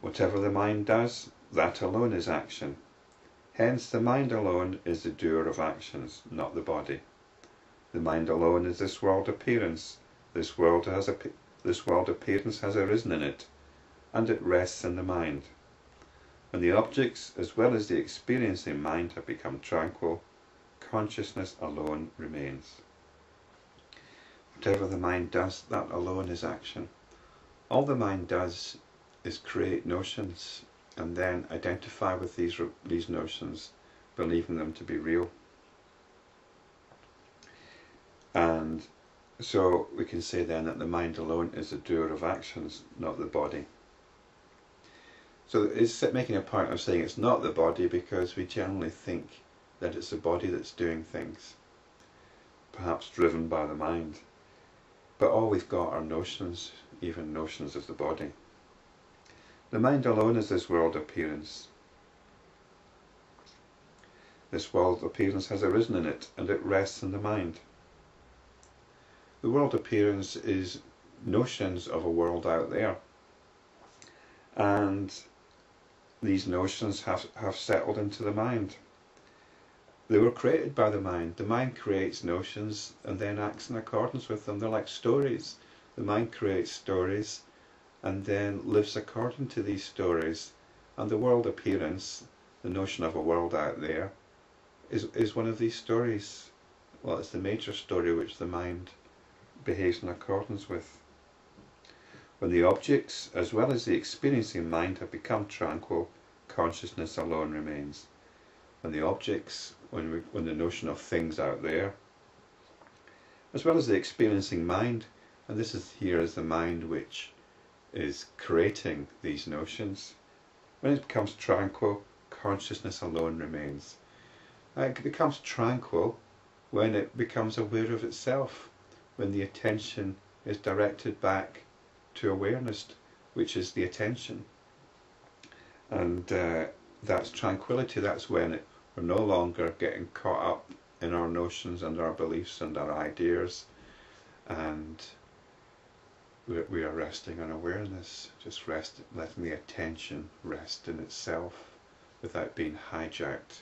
Whatever the mind does, that alone is action. Hence the mind alone is the doer of actions, not the body. The mind alone is this world appearance. This world appearance has arisen in it, and it rests in the mind. When the objects as well as the experiencing mind have become tranquil, consciousness alone remains. Whatever the mind does, that alone is action. All the mind does is create notions and then identify with these notions, believing them to be real. And so we can say then that the mind alone is the doer of actions, not the body. So it's making a point of saying it's not the body because we generally think that it's the body that's doing things, perhaps driven by the mind. But all we've got are notions, even notions of the body. The mind alone is this world appearance. This world appearance has arisen in it, and it rests in the mind. The world appearance is notions of a world out there, and these notions have settled into the mind. They were created by the mind. The mind creates notions and then acts in accordance with them. They're like stories. The mind creates stories and then lives according to these stories. And the world appearance, the notion of a world out there, is one of these stories. Well, it's the major story which the mind behaves in accordance with. When the objects, as well as the experiencing mind, have become tranquil, consciousness alone remains. When the objects, when the notion of things out there, as well as the experiencing mind, and this is here is the mind which is creating these notions, when it becomes tranquil, consciousness alone remains. It becomes tranquil when it becomes aware of itself, when the attention is directed back to awareness, which is the attention. And that's tranquility. That's when we're no longer getting caught up in our notions and our beliefs and our ideas, and we are resting on awareness, just letting the attention rest in itself without being hijacked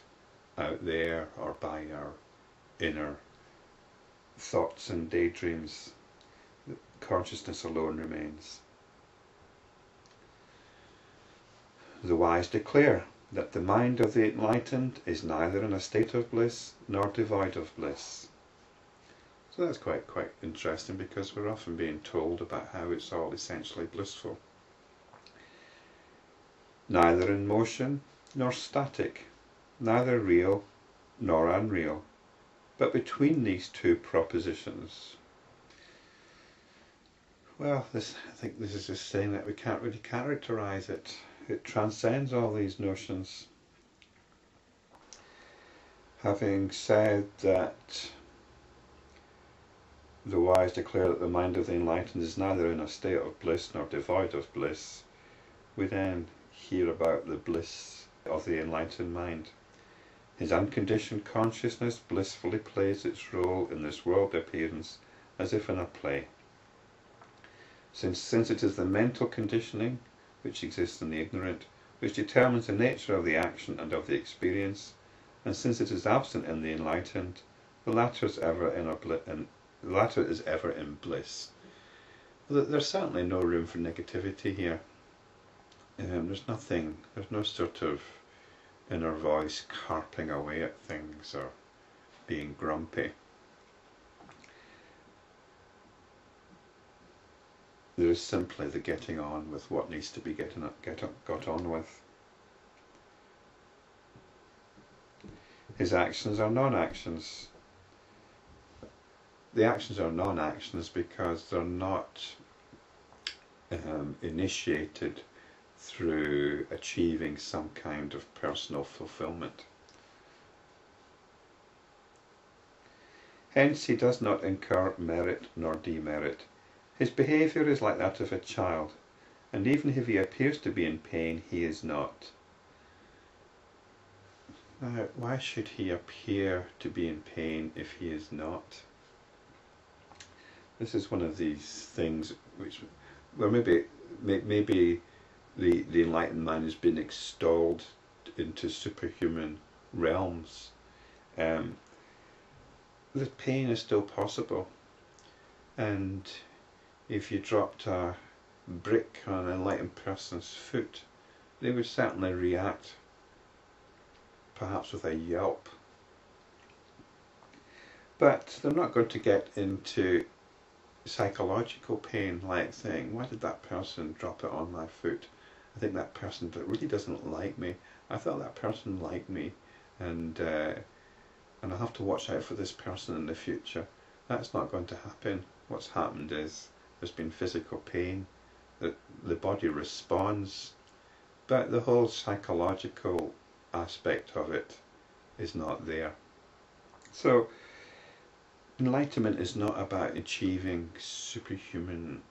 out there or by our inner thoughts and daydreams. Consciousness alone remains. The wise declare that the mind of the enlightened is neither in a state of bliss nor devoid of bliss. So that's quite interesting, because we're often being told about how it's all essentially blissful. Neither in motion nor static, neither real nor unreal, but between these two propositions. Well, I think this is just saying that we can't really characterize it. It transcends all these notions. Having said that, the wise declare that the mind of the enlightened is neither in a state of bliss nor devoid of bliss, we then hear about the bliss of the enlightened mind. His unconditioned consciousness blissfully plays its role in this world appearance as if in a play. Since it is the mental conditioning which exists in the ignorant, which determines the nature of the action and of the experience, and since it is absent in the enlightened, the latter is ever in bliss. There's certainly no room for negativity here. There's no sort of inner voice carping away at things or being grumpy. There is simply the getting on with what needs to be got on with. His actions are non-actions. The actions are non-actions because they're not initiated through achieving some kind of personal fulfillment. Hence he does not incur merit nor demerit. His behaviour is like that of a child, and even if he appears to be in pain, he is not. Now, why should he appear to be in pain if he is not? This is one of these things which, well, maybe the enlightened mind has been extolled into superhuman realms. The pain is still possible, and if you dropped a brick on an enlightened person's foot, they would certainly react, perhaps with a yelp. But they're not going to get into psychological pain, like saying, why did that person drop it on my foot? I think that person really doesn't like me. I thought that person liked me, and I have to watch out for this person in the future. That's not going to happen. What's happened is there's been physical pain, that the body responds, but the whole psychological aspect of it is not there. So enlightenment is not about achieving superhuman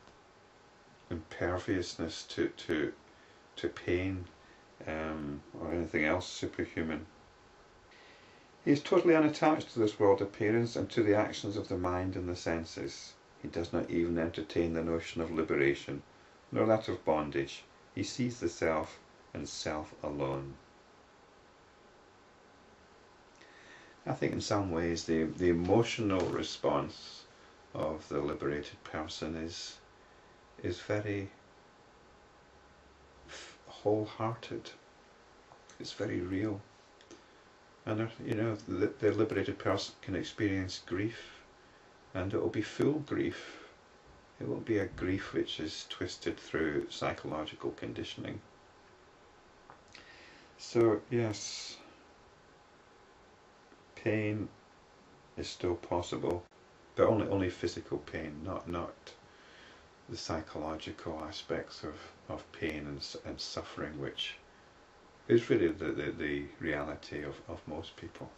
imperviousness to pain or anything else superhuman. He is totally unattached to this world appearance and to the actions of the mind and the senses. He does not even entertain the notion of liberation, nor that of bondage. He sees the self and self alone. I think in some ways the emotional response of the liberated person is very wholehearted. It's very real. And the liberated person can experience grief, and it will be full grief. It won't be a grief which is twisted through psychological conditioning. So yes, pain is still possible, but only physical pain, not the psychological aspects of pain and suffering, which is really the reality of most people.